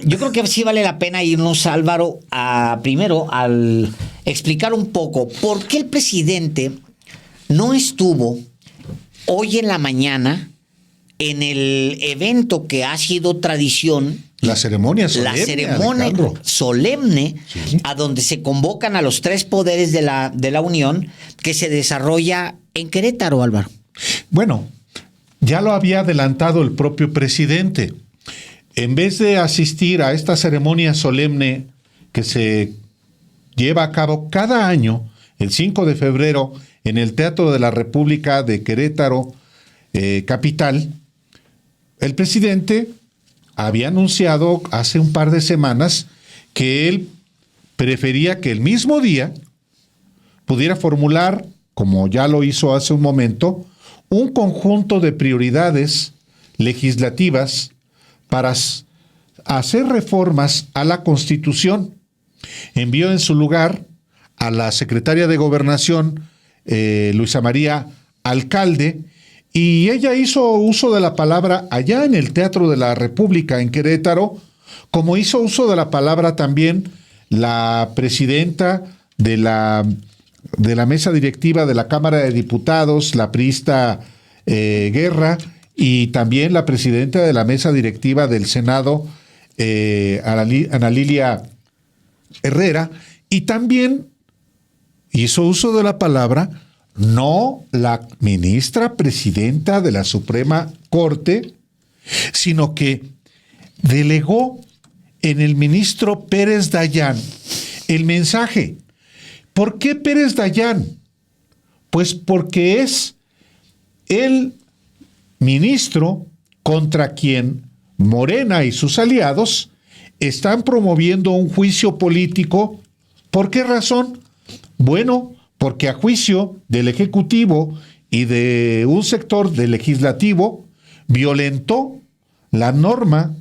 yo creo que sí vale la pena irnos, Álvaro, primero al explicar un poco por qué el presidente no estuvo hoy en la mañana en el evento que ha sido tradición. La ceremonia solemne. La ceremonia solemne, sí, a donde se convocan a los tres poderes de la Unión, que se desarrolla en Querétaro, Álvaro. Bueno, ya lo había adelantado el propio presidente. En vez de asistir a esta ceremonia solemne que se lleva a cabo cada año, el 5 de febrero, en el Teatro de la República de Querétaro, capital, el presidente había anunciado hace un par de semanas que él prefería que el mismo día pudiera formular, como ya lo hizo hace un momento, un conjunto de prioridades legislativas para hacer reformas a la Constitución. Envió en su lugar a la secretaria de Gobernación, Luisa María Alcalde, y ella hizo uso de la palabra allá en el Teatro de la República en Querétaro, como hizo uso de la palabra también la presidenta de la mesa directiva de la Cámara de Diputados, la priista Guerra, y también la presidenta de la mesa directiva del Senado, Ana Lilia Herrera, y también hizo uso de la palabra no la ministra presidenta de la Suprema Corte, sino que delegó en el ministro Pérez Dayán el mensaje. ¿Por qué Pérez Dayán? Pues porque es el ministro contra quien Morena y sus aliados están promoviendo un juicio político. ¿Por qué razón? Bueno, porque a juicio del Ejecutivo y de un sector del Legislativo violentó la norma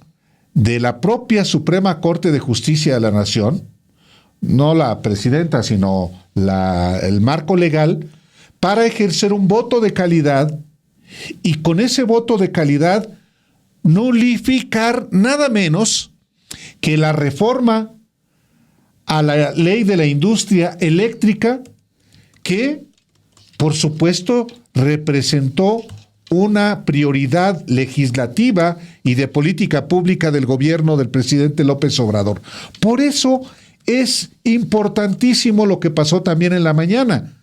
de la propia Suprema Corte de Justicia de la Nación, no la presidenta, sino el marco legal, para ejercer un voto de calidad y con ese voto de calidad nulificar nada menos que la reforma a la ley de la industria eléctrica, que, por supuesto, representó una prioridad legislativa y de política pública del gobierno del presidente López Obrador. Por eso es importantísimo lo que pasó también en la mañana.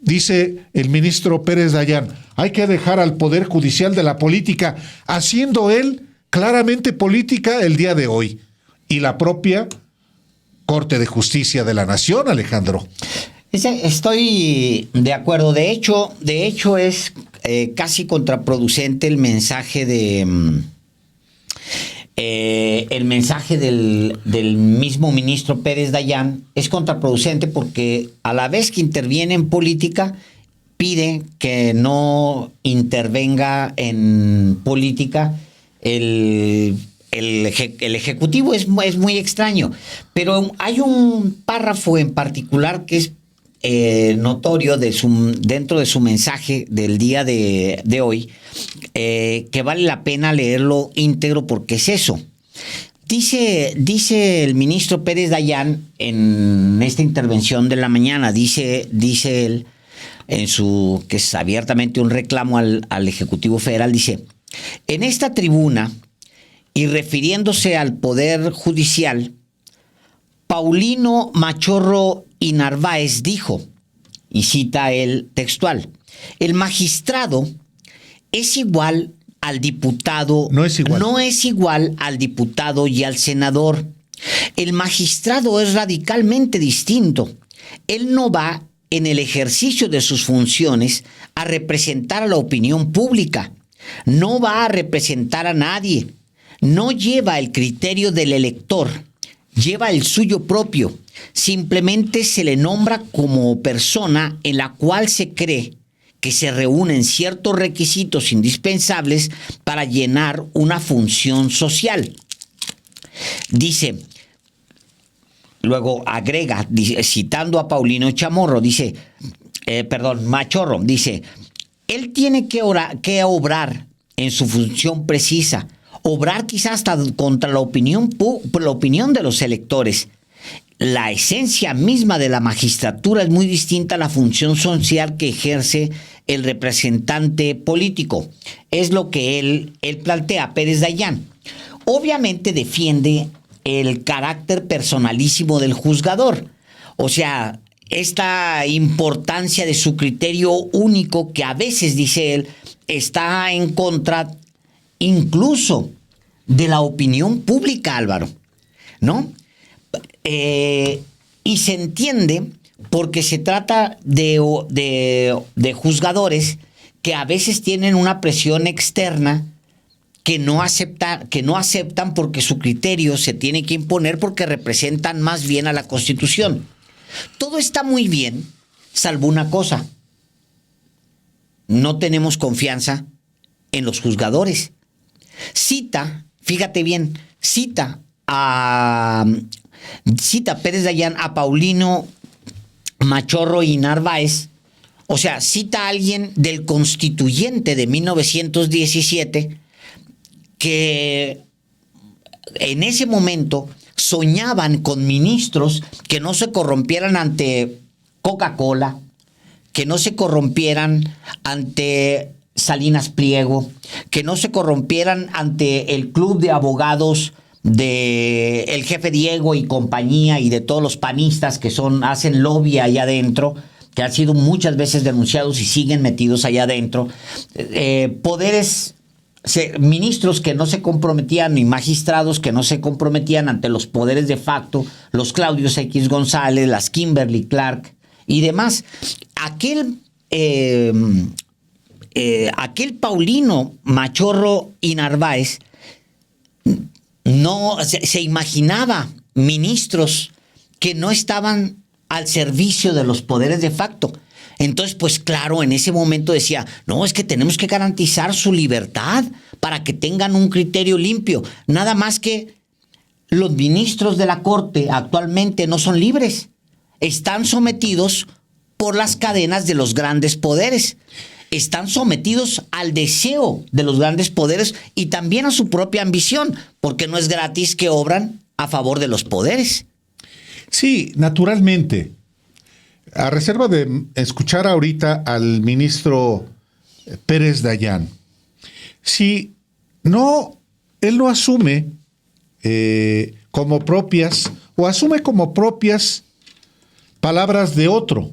Dice el ministro Pérez Dayán, hay que dejar al Poder Judicial de la política, haciendo él claramente política el día de hoy. Y la propia Corte de Justicia de la Nación, Alejandro. Estoy de acuerdo. De hecho es casi contraproducente el mensaje del mismo ministro Pérez Dayán. Es contraproducente porque a la vez que interviene en política, pide que no intervenga en política el Ejecutivo. Es muy extraño. Pero hay un párrafo en particular que es notorio dentro de su mensaje del día de hoy, que vale la pena leerlo íntegro porque es eso. Dice el ministro Pérez Dayán en esta intervención de la mañana, dice él, que es abiertamente un reclamo al Ejecutivo Federal, dice: en esta tribuna, y refiriéndose al Poder Judicial, Paulino Machorro y Narváez dijo, y cita él textual: el magistrado es igual al diputado. No es igual. No es igual al diputado y al senador. El magistrado es radicalmente distinto. Él no va en el ejercicio de sus funciones a representar a la opinión pública. No va a representar a nadie. No lleva el criterio del elector. Lleva el suyo propio. Simplemente se le nombra como persona en la cual se cree que se reúnen ciertos requisitos indispensables para llenar una función social. Dice, luego agrega, citando a Paulino Machorro, dice, él tiene que obrar en su función precisa, obrar quizás hasta contra la opinión de los electores. La esencia misma de la magistratura es muy distinta a la función social que ejerce el representante político. Es lo que él plantea, Pérez Dayán. Obviamente defiende el carácter personalísimo del juzgador. O sea, esta importancia de su criterio único que a veces, dice él, está en contra incluso de la opinión pública, Álvaro, ¿no? Y se entiende porque se trata de juzgadores que a veces tienen una presión externa que no aceptan porque su criterio se tiene que imponer porque representan más bien a la Constitución. Todo está muy bien, salvo una cosa. No tenemos confianza en los juzgadores. Fíjate bien, cita Pérez Dayán a Paulino Machorro y Narváez, o sea, cita a alguien del Constituyente de 1917 que en ese momento soñaban con ministros que no se corrompieran ante Coca-Cola, que no se corrompieran ante Salinas Pliego, que no se corrompieran ante el club de abogados de el jefe Diego y compañía y de todos los panistas que hacen lobby allá adentro, que han sido muchas veces denunciados y siguen metidos allá adentro. Ministros que no se comprometían y magistrados que no se comprometían ante los poderes de facto, los Claudios X González, las Kimberly Clark y demás. Aquel Paulino Machorro y Narváez no se imaginaba ministros que no estaban al servicio de los poderes de facto. Entonces, pues claro, en ese momento decía, no, es que tenemos que garantizar su libertad para que tengan un criterio limpio. Nada más que los ministros de la Corte actualmente no son libres. Están sometidos por las cadenas de los grandes poderes. Están sometidos al deseo de los grandes poderes y también a su propia ambición, porque no es gratis que obran a favor de los poderes. Sí, naturalmente. A reserva de escuchar ahorita al ministro Pérez Dayán, si no, él no asume como propias, o asume como propias palabras de otro,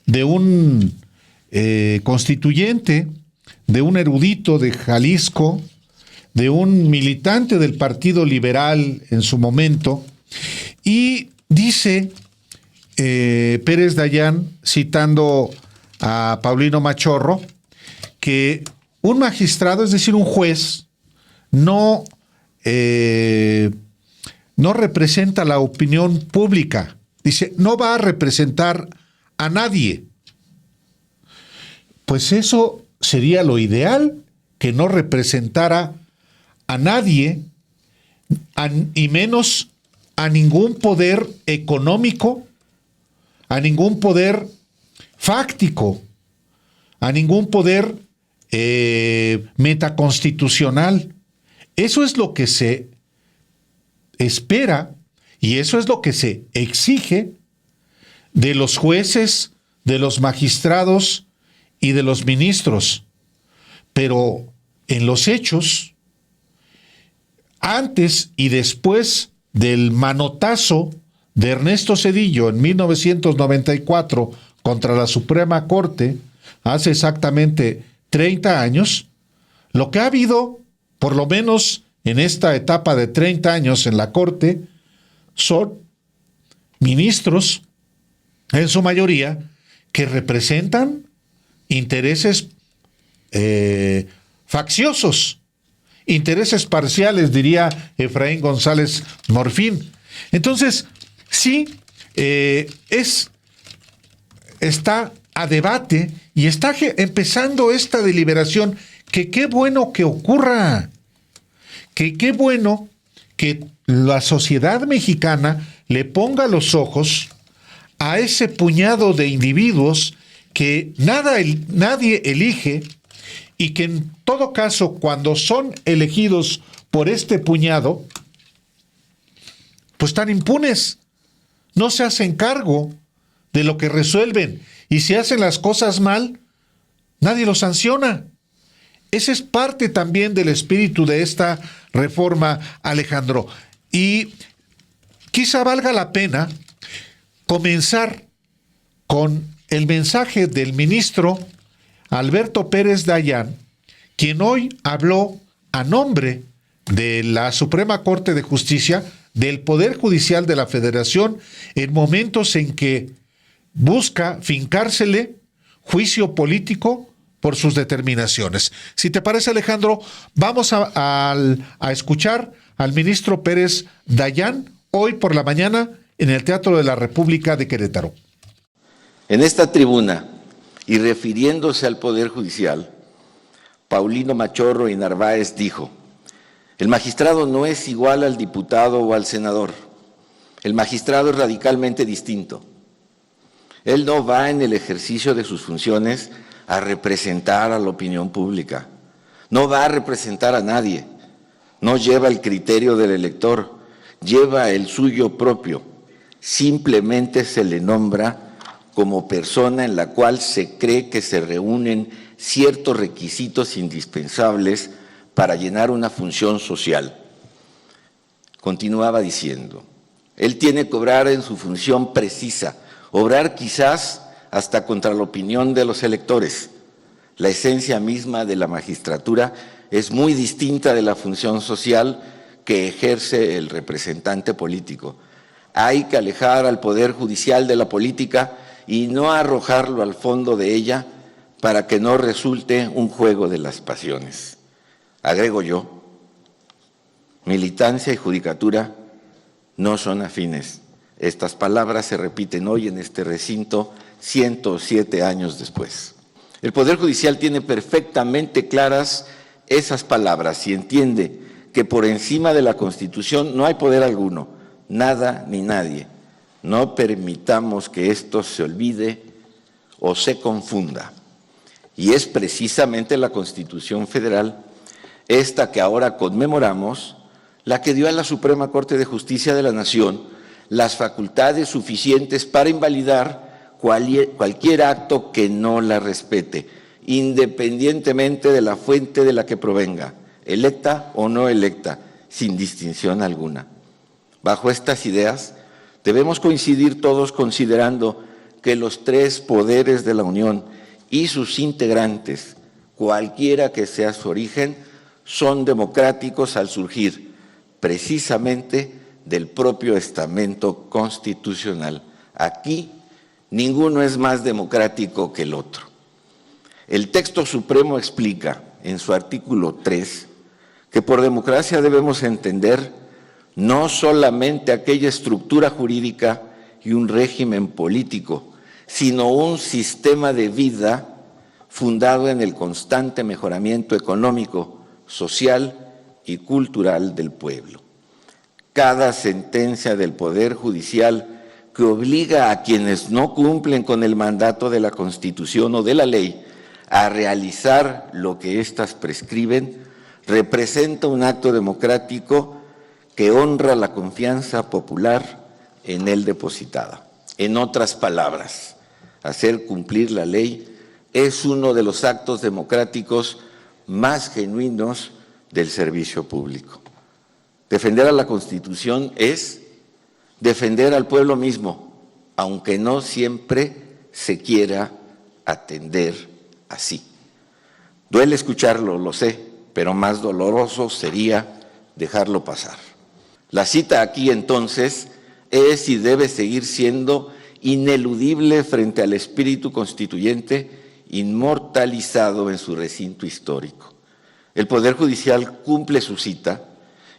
de un constituyente, de un erudito de Jalisco, de un militante del Partido Liberal en su momento, y dice Pérez Dayán, citando a Paulino Machorro, que un magistrado, es decir, un juez, no representa la opinión pública. Dice, no va a representar a nadie. Pues eso sería lo ideal, que no representara a nadie, y menos a ningún poder económico, a ningún poder fáctico, a ningún poder metaconstitucional. Eso es lo que se espera y eso es lo que se exige de los jueces, de los magistrados y de los ministros. Pero en los hechos, antes y después del manotazo de Ernesto Zedillo en 1994 contra la Suprema Corte, hace exactamente 30 años, lo que ha habido, por lo menos en esta etapa de 30 años en la Corte, son ministros, en su mayoría, que representan intereses facciosos, intereses parciales, diría Efraín González Morfín. Entonces, sí, está a debate y está empezando esta deliberación, que qué bueno que ocurra, que qué bueno que la sociedad mexicana le ponga los ojos a ese puñado de individuos que nadie elige y que en todo caso, cuando son elegidos por este puñado, pues están impunes, no se hacen cargo de lo que resuelven, y si hacen las cosas mal, nadie los sanciona. Ese es parte también del espíritu de esta reforma, Alejandro. Y quizá valga la pena comenzar con el mensaje del ministro Alberto Pérez Dayán, quien hoy habló a nombre de la Suprema Corte de Justicia, del Poder Judicial de la Federación, en momentos en que busca fincársele juicio político por sus determinaciones. Si te parece, Alejandro, vamos a escuchar al ministro Pérez Dayán hoy por la mañana en el Teatro de la República de Querétaro. En esta tribuna, y refiriéndose al Poder Judicial, Paulino Machorro y Narváez dijo: el magistrado no es igual al diputado o al senador. El magistrado es radicalmente distinto. Él no va en el ejercicio de sus funciones a representar a la opinión pública. No va a representar a nadie. No lleva el criterio del elector, lleva el suyo propio. Simplemente se le nombra como persona en la cual se cree que se reúnen ciertos requisitos indispensables para llenar una función social. Continuaba diciendo, él tiene que obrar en su función precisa, obrar quizás hasta contra la opinión de los electores. La esencia misma de la magistratura es muy distinta de la función social que ejerce el representante político. Hay que alejar al Poder Judicial de la política y no arrojarlo al fondo de ella para que no resulte un juego de las pasiones. Agrego yo, militancia y judicatura no son afines. Estas palabras se repiten hoy en este recinto 107 años después. El Poder Judicial tiene perfectamente claras esas palabras y entiende que por encima de la Constitución no hay poder alguno, nada ni nadie. No permitamos que esto se olvide o se confunda. Y es precisamente la Constitución Federal, esta que ahora conmemoramos, la que dio a la Suprema Corte de Justicia de la Nación las facultades suficientes para invalidar cualquier acto que no la respete, independientemente de la fuente de la que provenga, electa o no electa, sin distinción alguna. Bajo estas ideas, debemos coincidir todos considerando que los tres poderes de la Unión y sus integrantes, cualquiera que sea su origen, son democráticos al surgir precisamente del propio estamento constitucional. Aquí ninguno es más democrático que el otro. El texto supremo explica en su artículo 3 que por democracia debemos entender no solamente aquella estructura jurídica y un régimen político, sino un sistema de vida fundado en el constante mejoramiento económico, social y cultural del pueblo. Cada sentencia del Poder Judicial que obliga a quienes no cumplen con el mandato de la Constitución o de la ley a realizar lo que éstas prescriben, representa un acto democrático que honra la confianza popular en él depositada. En otras palabras, hacer cumplir la ley es uno de los actos democráticos más genuinos del servicio público. Defender a la Constitución es defender al pueblo mismo, aunque no siempre se quiera atender así. Duele escucharlo, lo sé, pero más doloroso sería dejarlo pasar. La cita aquí entonces es y debe seguir siendo ineludible frente al espíritu constituyente inmortalizado en su recinto histórico. El Poder Judicial cumple su cita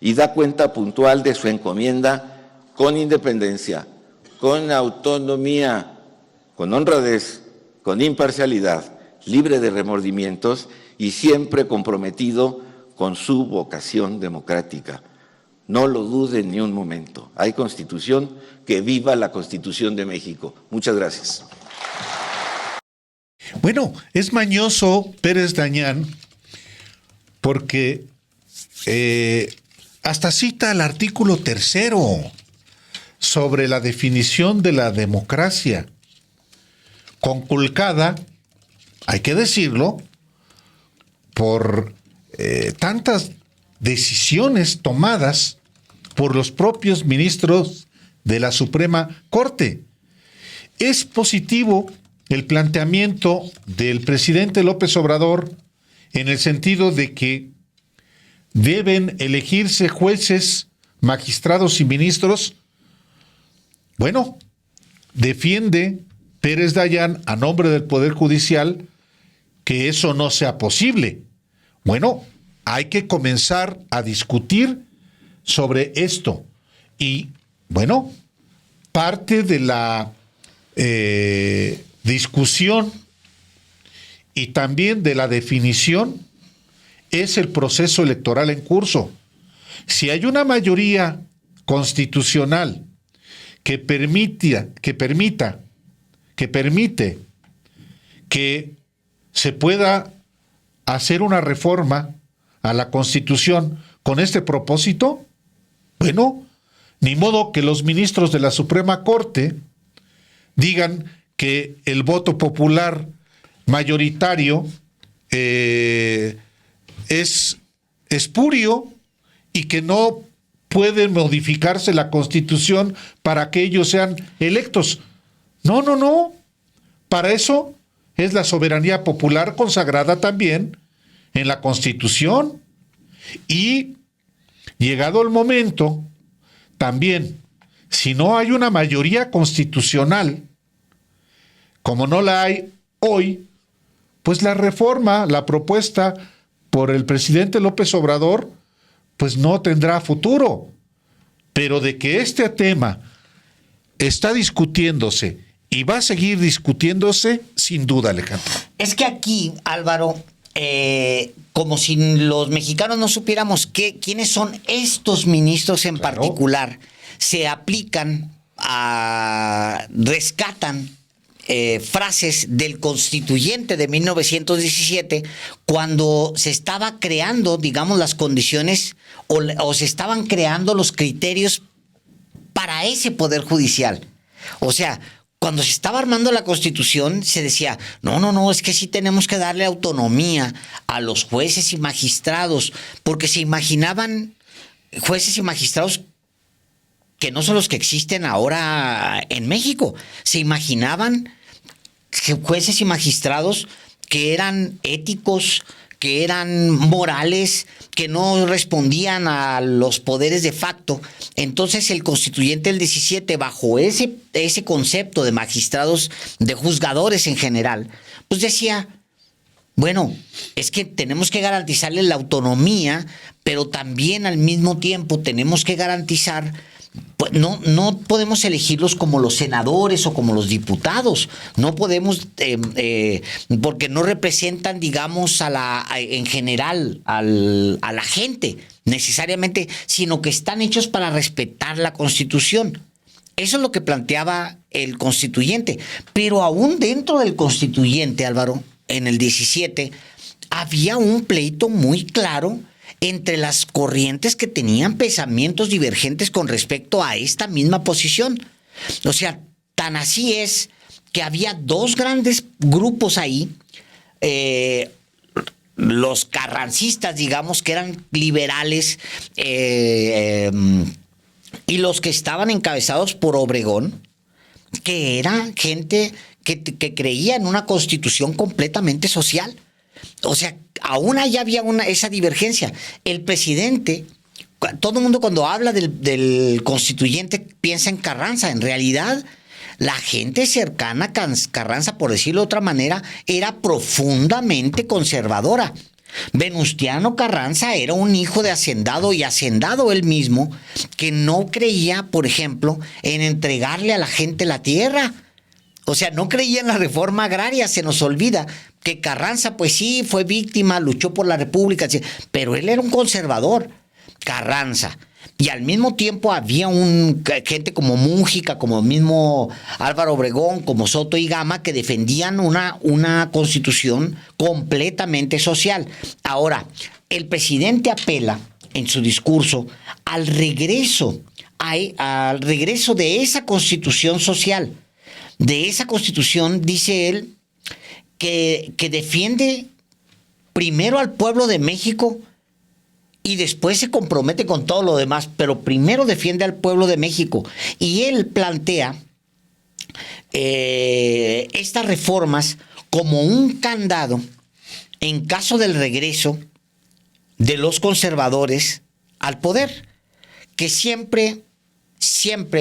y da cuenta puntual de su encomienda con independencia, con autonomía, con honradez, con imparcialidad, libre de remordimientos y siempre comprometido con su vocación democrática. No lo duden ni un momento. Hay Constitución, que viva la Constitución de México. Muchas gracias. Bueno, es mañoso Pérez Dañán porque hasta cita el artículo 3 sobre la definición de la democracia, conculcada, hay que decirlo, por tantas decisiones tomadas por los propios ministros de la Suprema Corte. Es positivo el planteamiento del presidente López Obrador en el sentido de que deben elegirse jueces, magistrados y ministros. Bueno, defiende Pérez Dañán a nombre del Poder Judicial que eso no sea posible. Bueno, hay que comenzar a discutir sobre esto. Y, bueno, parte de la discusión y también de la definición es el proceso electoral en curso. Si hay una mayoría constitucional que permite que se pueda hacer una reforma a la Constitución con este propósito, bueno, ni modo que los ministros de la Suprema Corte digan que el voto popular mayoritario es espurio y que no puede modificarse la Constitución para que ellos sean electos. No. Para eso es la soberanía popular consagrada también en la Constitución. Y llegado el momento, también, si no hay una mayoría constitucional, como no la hay hoy, pues la reforma, la propuesta por el presidente López Obrador, pues no tendrá futuro. Pero de que este tema está discutiéndose y va a seguir discutiéndose, sin duda, Alejandro. Es que aquí, Álvaro, como si los mexicanos no supiéramos quiénes son estos ministros en particular, se aplican rescatan frases del constituyente de 1917 cuando se estaba creando, digamos, las condiciones o se estaban creando los criterios para ese poder judicial. O sea, cuando se estaba armando la Constitución, se decía, no, es que sí tenemos que darle autonomía a los jueces y magistrados, porque se imaginaban jueces y magistrados que no son los que existen ahora en México. Se imaginaban jueces y magistrados que eran éticos, que eran morales, que no respondían a los poderes de facto. Entonces el constituyente del 17, bajo ese concepto de magistrados, de juzgadores en general, pues decía, bueno, es que tenemos que garantizarle la autonomía, pero también al mismo tiempo tenemos que garantizar, pues no podemos elegirlos como los senadores o como los diputados. No podemos, porque no representan, digamos, en general a la gente necesariamente, sino que están hechos para respetar la Constitución. Eso es lo que planteaba el constituyente. Pero aún dentro del constituyente, Álvaro, en el 17, había un pleito muy claro entre las corrientes que tenían pensamientos divergentes con respecto a esta misma posición. O sea, tan así es que había dos grandes grupos ahí, los carrancistas, digamos, que eran liberales, y los que estaban encabezados por Obregón, que era gente que creía en una constitución completamente social. O sea, aún allá había esa divergencia. El presidente, todo el mundo cuando habla del constituyente piensa en Carranza. En realidad, la gente cercana a Carranza, por decirlo de otra manera, era profundamente conservadora. Venustiano Carranza era un hijo de hacendado y hacendado él mismo, que no creía, por ejemplo, en entregarle a la gente la tierra. O sea, no creía en la reforma agraria. Se nos olvida que Carranza, pues sí, fue víctima, luchó por la República, pero él era un conservador, Carranza. Y al mismo tiempo había gente como Mújica, como el mismo Álvaro Obregón, como Soto y Gama, que defendían una constitución completamente social. Ahora, el presidente apela en su discurso al regreso de esa constitución social. De esa constitución, dice él, que defiende primero al pueblo de México y después se compromete con todo lo demás, pero primero defiende al pueblo de México. Y él plantea estas reformas como un candado en caso del regreso de los conservadores al poder, que siempre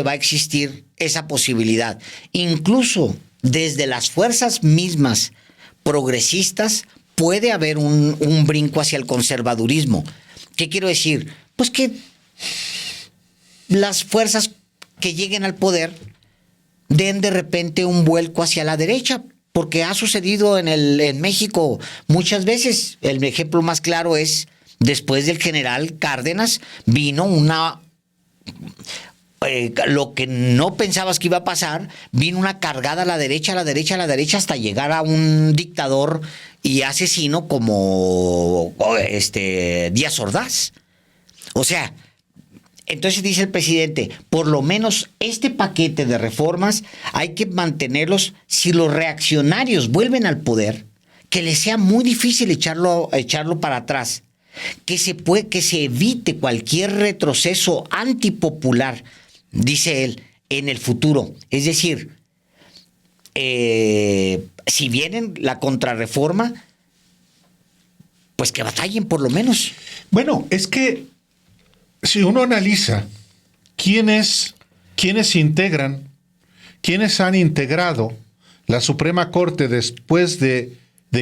va a existir esa posibilidad. Incluso desde las fuerzas mismas progresistas puede haber un brinco hacia el conservadurismo. ¿Qué quiero decir? Pues que las fuerzas que lleguen al poder den de repente un vuelco hacia la derecha, porque ha sucedido en México muchas veces. El ejemplo más claro es después del general Cárdenas vino lo que no pensabas que iba a pasar, vino una cargada a la derecha, hasta llegar a un dictador y asesino como Díaz Ordaz. O sea, entonces dice el presidente, por lo menos este paquete de reformas hay que mantenerlos. Si los reaccionarios vuelven al poder, que les sea muy difícil echarlo para atrás, que se evite cualquier retroceso antipopular, dice él, en el futuro. Es decir, si vienen la contrarreforma, pues que batallen por lo menos. Bueno, es que si uno analiza quiénes integran, quiénes han integrado la Suprema Corte después de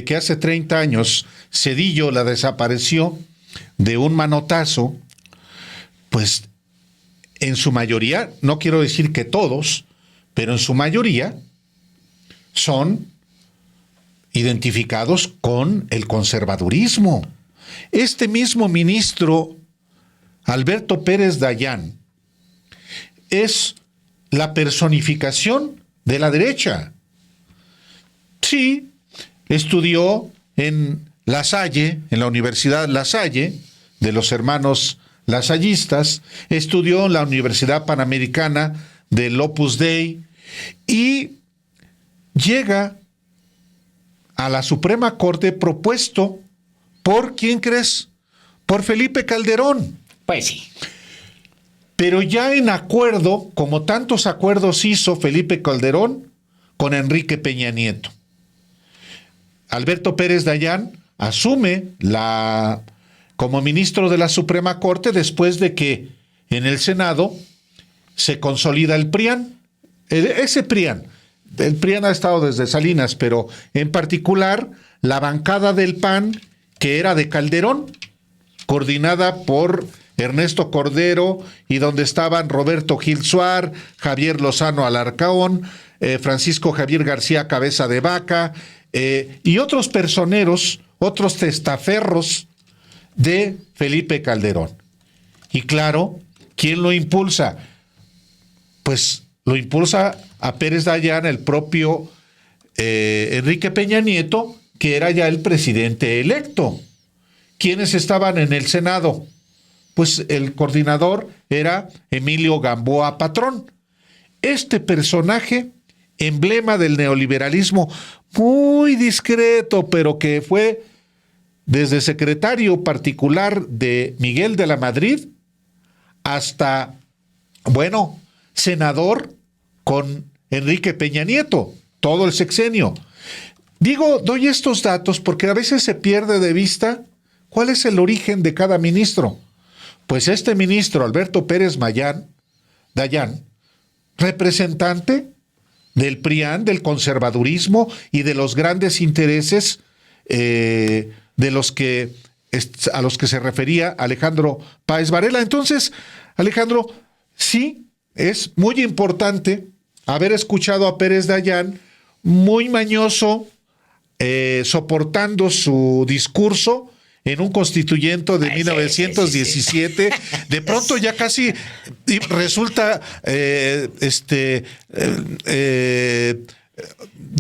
que hace 30 años Zedillo la desapareció de un manotazo, pues en su mayoría, no quiero decir que todos, pero en su mayoría son identificados con el conservadurismo. Este mismo ministro Alberto Pérez Dayán es la personificación de la derecha. Sí, estudió en La Salle, en la Universidad La Salle, de los hermanos lasallistas, estudió en la Universidad Panamericana del Opus Dei y llega a la Suprema Corte propuesto por, ¿quién crees? Por Felipe Calderón. Pues sí. Pero ya en acuerdo, como tantos acuerdos hizo Felipe Calderón con Enrique Peña Nieto. Alberto Pérez Dayán asume como ministro de la Suprema Corte después de que en el Senado se consolida el PRIAN. El PRIAN ha estado desde Salinas, pero en particular la bancada del PAN, que era de Calderón, coordinada por Ernesto Cordero, y donde estaban Roberto Gil Suar, Javier Lozano Alarcón, Francisco Javier García Cabeza de Vaca, y otros personeros, otros testaferros de Felipe Calderón. Y claro, ¿quién lo impulsa? Pues lo impulsa a Pérez Dayán, el propio Enrique Peña Nieto, que era ya el presidente electo. ¿Quiénes estaban en el Senado? Pues el coordinador era Emilio Gamboa Patrón. Este personaje, emblema del neoliberalismo, muy discreto, pero que fue desde secretario particular de Miguel de la Madrid hasta, senador con Enrique Peña Nieto, todo el sexenio. Doy estos datos porque a veces se pierde de vista cuál es el origen de cada ministro. Pues este ministro, Alberto Pérez Dayán, representante del PRIAN, del conservadurismo y de los grandes intereses a los que se refería Alejandro Páez Varela. Entonces, Alejandro, sí, es muy importante haber escuchado a Pérez Dayán, muy mañoso, soportando su discurso en un constituyente de Sí, 1917, de pronto ya casi resulta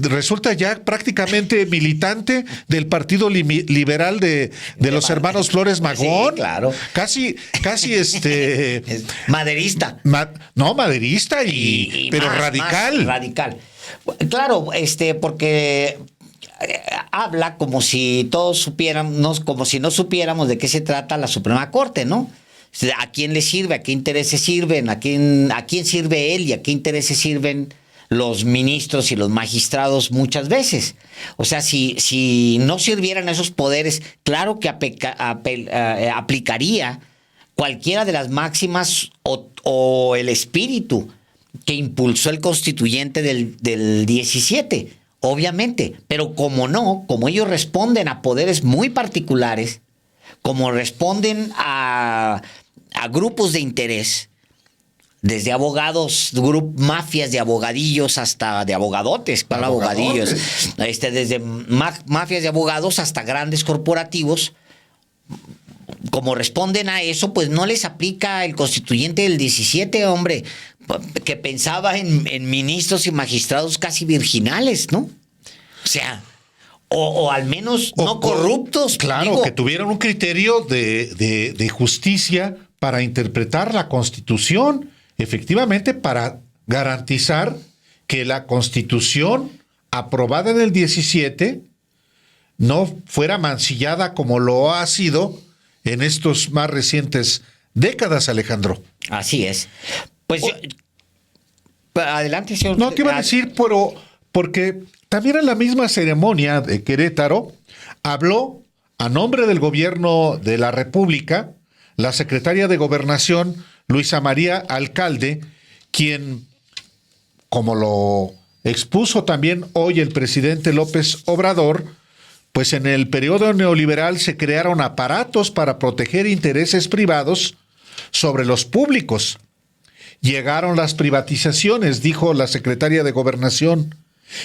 resulta ya prácticamente militante del Partido Liberal de los hermanos Flores Magón. Sí, claro. Casi Maderista. no, maderista pero más radical. Radical. Claro, porque habla como si todos supiéramos, como si no supiéramos de qué se trata la Suprema Corte, ¿no? ¿A quién le sirve? ¿A qué intereses sirven? ¿A quién sirve él? ¿Y a qué intereses sirven los ministros y los magistrados muchas veces? O sea, si no sirvieran esos poderes, claro que aplicaría cualquiera de las máximas o el espíritu que impulsó el constituyente del 17, obviamente. Pero como ellos responden a poderes muy particulares, como responden a grupos de interés, desde abogados, mafias de abogadillos hasta de abogadotes, para abogadillos, desde mafias de abogados hasta grandes corporativos, como responden a eso, pues no les aplica el constituyente del 17, hombre, que pensaba en ministros y magistrados casi virginales, ¿no? O sea, o al menos no corruptos. Claro, que tuvieran un criterio de justicia para interpretar la Constitución, efectivamente, para garantizar que la Constitución aprobada en el 17 no fuera mancillada como lo ha sido en estos más recientes décadas, Alejandro. Así es. Pues adelante, señor. No, te iba a decir, pero porque también en la misma ceremonia de Querétaro habló a nombre del gobierno de la República la secretaria de Gobernación, Luisa María Alcalde, quien, como lo expuso también hoy el presidente López Obrador, pues en el periodo neoliberal se crearon aparatos para proteger intereses privados sobre los públicos. Llegaron las privatizaciones, dijo la secretaria de Gobernación.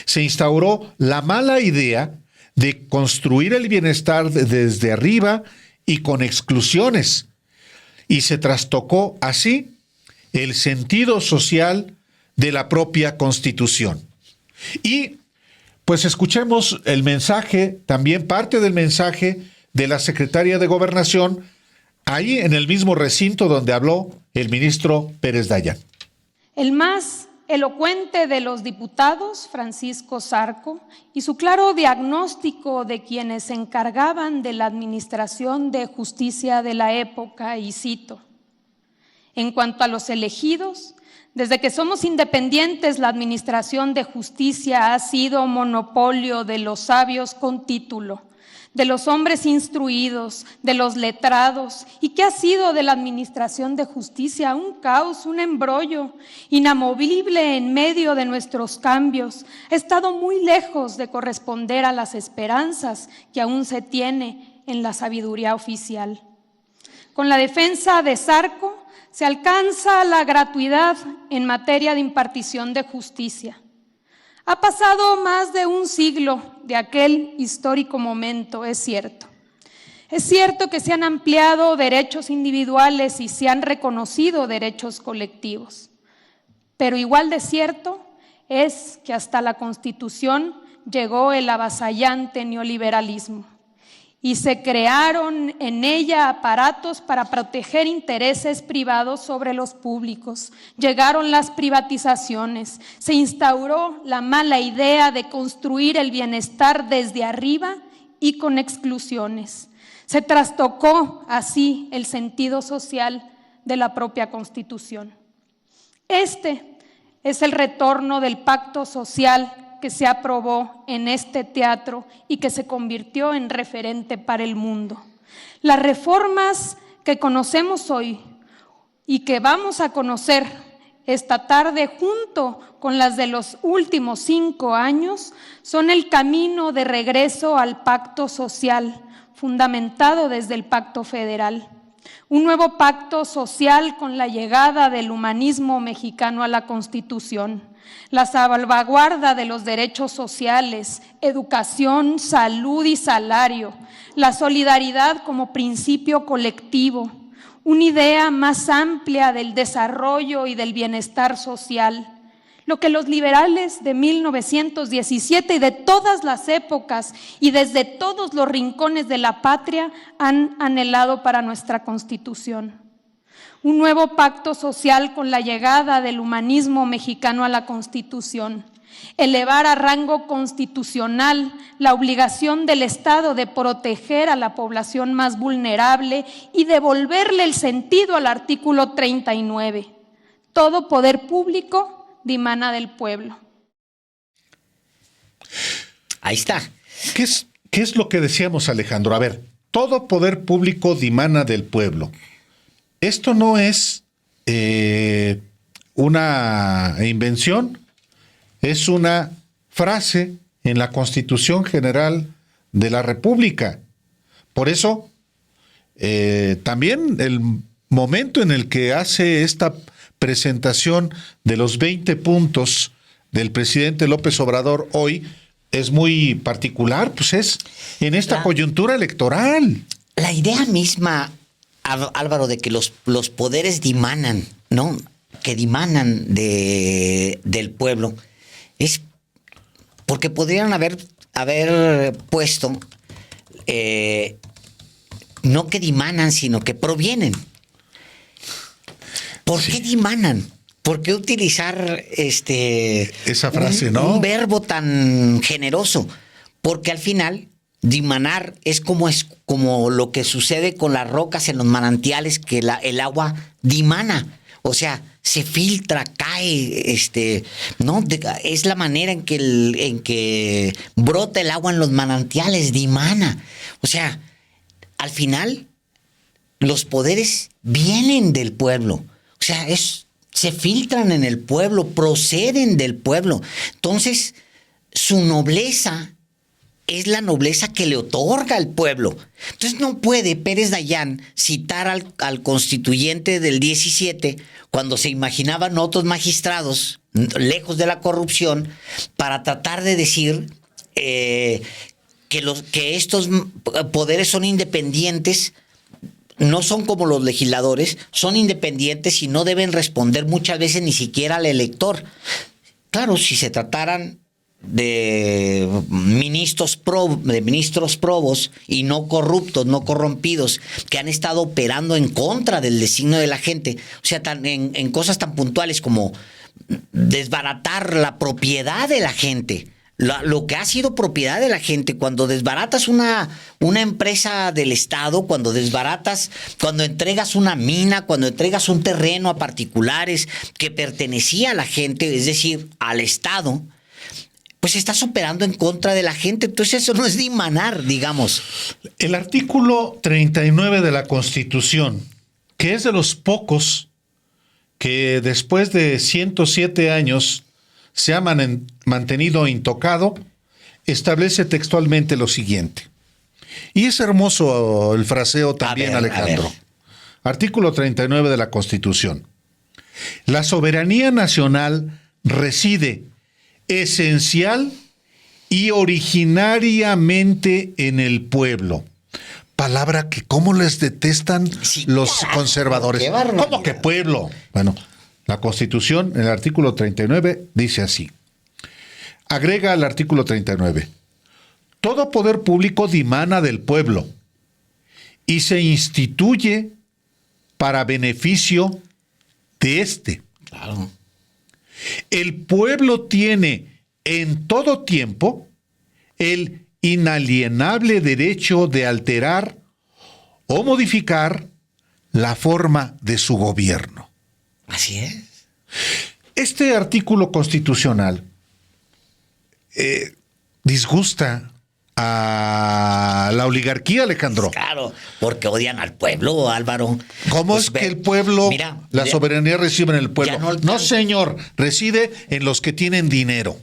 Se instauró la mala idea de construir el bienestar desde arriba y con exclusiones. Y se trastocó así el sentido social de la propia Constitución. Y pues escuchemos el mensaje, también parte del mensaje de la secretaria de Gobernación, ahí en el mismo recinto donde habló el ministro Pérez Dayán. El más elocuente de los diputados, Francisco Zarco, y su claro diagnóstico de quienes se encargaban de la administración de justicia de la época, y cito: en cuanto a los elegidos, desde que somos independientes, la administración de justicia ha sido monopolio de los sabios con título, de los hombres instruidos, de los letrados. ¿Y qué ha sido de la administración de justicia? Un caos, un embrollo, inamovible en medio de nuestros cambios. Ha estado muy lejos de corresponder a las esperanzas que aún se tiene en la sabiduría oficial. Con la defensa de Zarco se alcanza la gratuidad en materia de impartición de justicia. Ha pasado más de un siglo de aquel histórico momento, es cierto. Es cierto que se han ampliado derechos individuales y se han reconocido derechos colectivos. Pero igual de cierto es que hasta la Constitución llegó el avasallante neoliberalismo y se crearon en ella aparatos para proteger intereses privados sobre los públicos. Llegaron las privatizaciones, se instauró la mala idea de construir el bienestar desde arriba y con exclusiones. Se trastocó así el sentido social de la propia Constitución. Este es el retorno del pacto social que se aprobó en este teatro y que se convirtió en referente para el mundo. Las reformas que conocemos hoy y que vamos a conocer esta tarde junto con las de los últimos 5 años son el camino de regreso al pacto social fundamentado desde el Pacto Federal. Un nuevo pacto social con la llegada del humanismo mexicano a la Constitución, la salvaguarda de los derechos sociales, educación, salud y salario, la solidaridad como principio colectivo, una idea más amplia del desarrollo y del bienestar social, lo que los liberales de 1917 y de todas las épocas y desde todos los rincones de la patria han anhelado para nuestra Constitución. Un nuevo pacto social con la llegada del humanismo mexicano a la Constitución. Elevar a rango constitucional la obligación del Estado de proteger a la población más vulnerable y devolverle el sentido al artículo 39. Todo poder público dimana del pueblo. Ahí está. ¿Qué es lo que decíamos, Alejandro? A ver, todo poder público dimana del pueblo. Esto no es una invención, es una frase en la Constitución General de la República. Por eso, también el momento en el que hace esta presentación de los 20 puntos del presidente López Obrador hoy es muy particular, pues es en esta coyuntura electoral. La idea misma, Álvaro, de que los poderes dimanan, ¿no? Que dimanan del pueblo, es porque podrían haber puesto no que dimanan, sino que provienen. ¿Por qué dimanan? ¿Por qué utilizar esa frase, ¿no? Un verbo tan generoso? Porque al final, dimanar es como lo que sucede con las rocas en los manantiales, que el agua dimana. O sea, se filtra, cae, ¿no? Es la manera en que brota el agua en los manantiales, dimana. O sea, al final, los poderes vienen del pueblo. O sea, se filtran en el pueblo, proceden del pueblo. Entonces, su nobleza es la nobleza que le otorga al pueblo. Entonces no puede Pérez Dayán citar al constituyente del 17 cuando se imaginaban otros magistrados lejos de la corrupción para tratar de decir que estos poderes son independientes. No son como los legisladores, son independientes y no deben responder muchas veces ni siquiera al elector. Claro, si se trataran de ministros probos y no corruptos, no corrompidos, que han estado operando en contra del designio de la gente, o sea, en cosas tan puntuales como desbaratar la propiedad de la gente. Lo que ha sido propiedad de la gente, cuando desbaratas una empresa del Estado, cuando entregas una mina, cuando entregas un terreno a particulares que pertenecía a la gente, es decir, al Estado, pues estás operando en contra de la gente. Entonces eso no es dimanar, digamos. El artículo 39 de la Constitución, que es de los pocos que después de 107 años se ha mantenido intocado, establece textualmente lo siguiente. Y es hermoso el fraseo también, Alejandro. Artículo 39 de la Constitución. La soberanía nacional reside esencial y originariamente en el pueblo. Palabra que cómo les detestan los conservadores. ¿Cómo que pueblo? Bueno, la Constitución, en el artículo 39, dice así. Agrega al artículo 39. Todo poder público dimana del pueblo y se instituye para beneficio de éste. Claro. El pueblo tiene en todo tiempo el inalienable derecho de alterar o modificar la forma de su gobierno. Así es. Este artículo constitucional disgusta a la oligarquía, Alejandro. Claro, porque odian al pueblo, Álvaro. ¿Cómo pues es que el pueblo, la soberanía reside en el pueblo? No, no, señor, reside en los que tienen dinero.